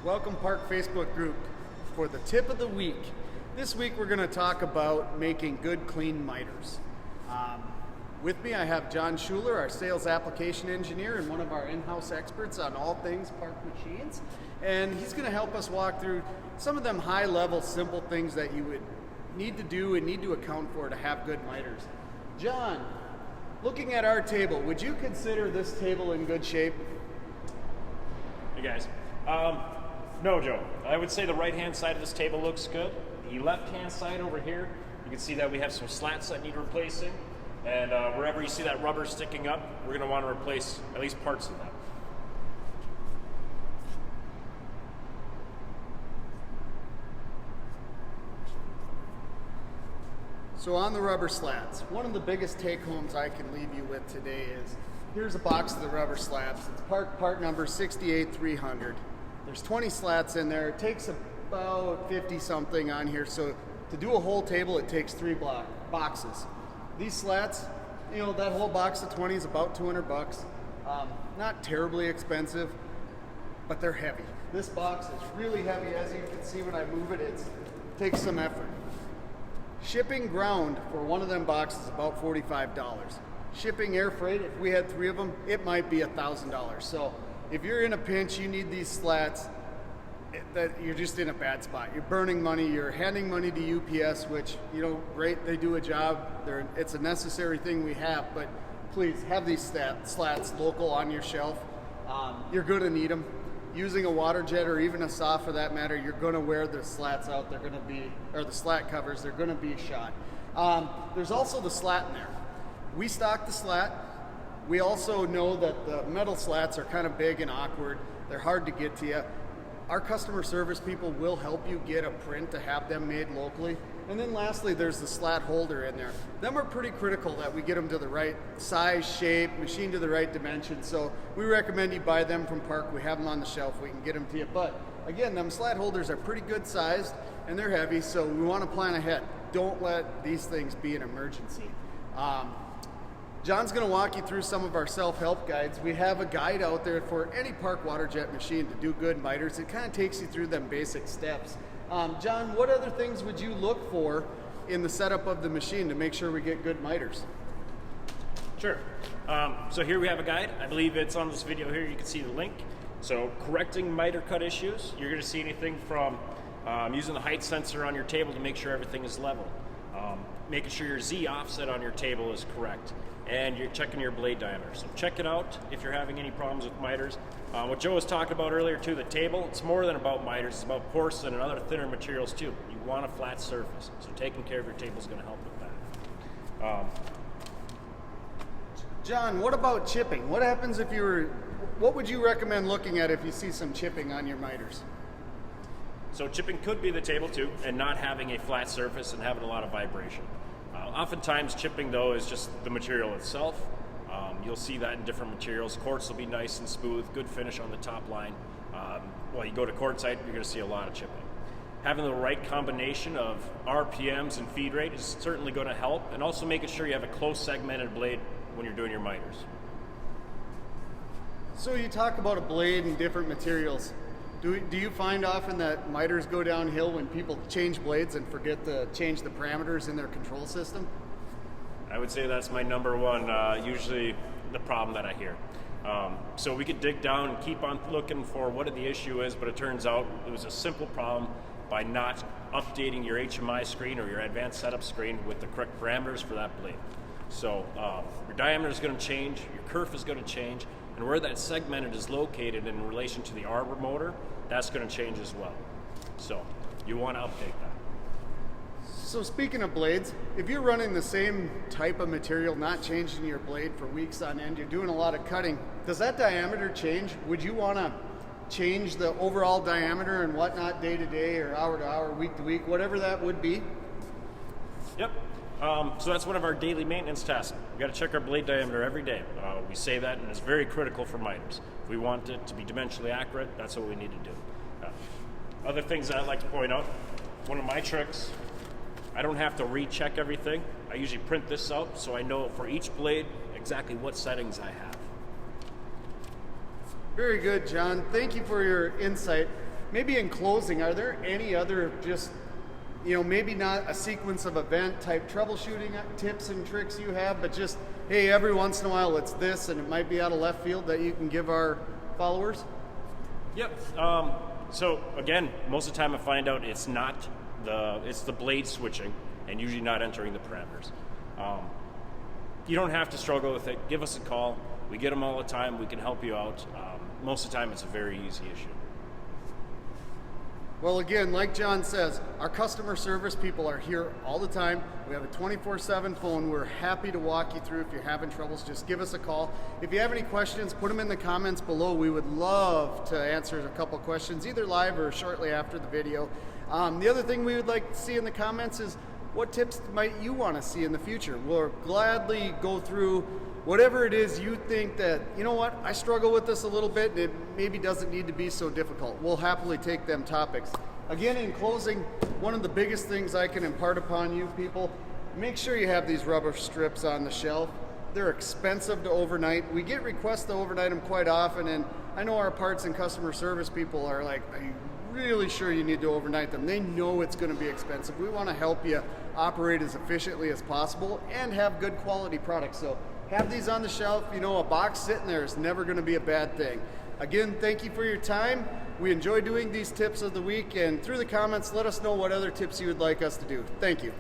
Welcome Park Facebook group for the tip of the week. This week we're going to talk about making good, clean miters. With me I have John Schuler, our sales application engineer and one of our in-house experts on all things park machines. And he's going to help us walk through some of them high-level, simple things that you would need to do and need to account for to have good miters. John, looking at our table, would you consider this table in good shape? Hey guys. No, Joe. I would say the right-hand side of this table looks good. The left-hand side over here, you can see that we have some slats that need replacing. And wherever you see that rubber sticking up, we're going to want to replace at least parts of that. So on the rubber slats, one of the biggest take-homes I can leave you with today is, here's a box of the rubber slats. It's part number 68300. There's 20 slats in there. It takes about 50 something on here. So to do a whole table, it takes 3 boxes. These slats, you know, that whole box of 20 is about 200 bucks. Not terribly expensive, but they're heavy. This box is really heavy. As you can see when I move it, it takes some effort. Shipping ground for one of them boxes is about $45. Shipping air freight, if we had 3 of them, it might be $1,000. So if you're in a pinch, you need these slats, that you're just in a bad spot. You're burning money, you're handing money to UPS, which, you know, great, they do a job. It's a necessary thing we have, but please have these slats local on your shelf. You're gonna need them. Using a water jet or even a saw for that matter, you're gonna wear the slats out. They're gonna be, or the slat covers, they're gonna be shot. There's also the slat in there. We stock the slat. We also know that the metal slats are kind of big and awkward. They're hard to get to you. Our customer service people will help you get a print to have them made locally. And then lastly, there's the slat holder in there. Them are pretty critical that we get them to the right size, shape, machined to the right dimension. So we recommend you buy them from Park. We have them on the shelf. We can get them to you. But again, them slat holders are pretty good sized and they're heavy. So we want to plan ahead. Don't let these things be an emergency. John's going to walk you through some of our self-help guides. We have a guide out there for any Park water jet machine to do good miters. It kind of takes you through them basic steps. John, what other things would you look for in the setup of the machine to make sure we get good miters? Sure. So here we have a guide. I believe it's on this video here. You can see the link. So correcting miter cut issues. You're going to see anything from using the height sensor on your table to make sure everything is level. Making sure your Z offset on your table is correct. And you're checking your blade diameter. So check it out if you're having any problems with miters. What Joe was talking about earlier too, the table, it's more than about miters, it's about porcelain and other thinner materials too. You want a flat surface, so taking care of your table is going to help with that. John, what about chipping? What happens if what would you recommend looking at if you see some chipping on your miters? So chipping could be the table too, and not having a flat surface and having a lot of vibration. Oftentimes chipping though is just the material itself. You'll see that in different materials. Quartz will be nice and smooth, good finish on the top line. While you go to quartzite, you're going to see a lot of chipping. Having the right combination of RPMs and feed rate is certainly going to help, and also making sure you have a close segmented blade when you're doing your miters. So you talk about a blade and different materials. Do you find often that miters go downhill when people change blades and forget to change the parameters in their control system? I would say that's my number one, usually the problem that I hear. So we could dig down and keep on looking for what the issue is, but it turns out it was a simple problem by not updating your HMI screen or your advanced setup screen with the correct parameters for that blade. So your diameter is going to change, your kerf is going to change, and where that segmented is located in relation to the arbor motor, that's going to change as well. So you want to update that. So speaking of blades, if you're running the same type of material, not changing your blade for weeks on end, you're doing a lot of cutting, does that diameter change? Would you want to change the overall diameter and whatnot day to day or hour to hour, week to week, whatever that would be? Yep. So that's one of our daily maintenance tasks. We've got to check our blade diameter every day. We say that, and it's very critical for miters. If we want it to be dimensionally accurate, that's what we need to do. Other things that I'd like to point out, one of my tricks, I don't have to recheck everything. I usually print this out so I know for each blade exactly what settings I have. Very good, John. Thank you for your insight. Maybe in closing, are there any other just, maybe not a sequence of event type troubleshooting tips and tricks you have, but just, hey, every once in a while it's this and it might be out of left field that you can give our followers? Yep. So again, most of the time I find out it's the blade switching and usually not entering the parameters. You don't have to struggle with it. Give us a call. We get them all the time. We can help you out. Most of the time it's a very easy issue. Well, again, like John says, our customer service people are here all the time. We have a 24/7 phone. We're happy to walk you through. If you're having troubles, just give us a call. If you have any questions, put them in the comments below. We would love to answer a couple questions, either live or shortly after the video. The other thing we would like to see in the comments is what tips might you want to see in the future? We'll gladly go through whatever it is you think that, I struggle with this a little bit and it maybe doesn't need to be so difficult. We'll happily take them topics. Again, in closing, one of the biggest things I can impart upon you people, make sure you have these rubber strips on the shelf. They're expensive to overnight. We get requests to overnight them quite often, and I know our parts and customer service people are like, are you really sure you need to overnight them? They know it's going to be expensive. We want to help you operate as efficiently as possible and have good quality products. So have these on the shelf. A box sitting there is never going to be a bad thing. Again, thank you for your time. We enjoy doing these tips of the week, and through the comments, let us know what other tips you would like us to do. Thank you.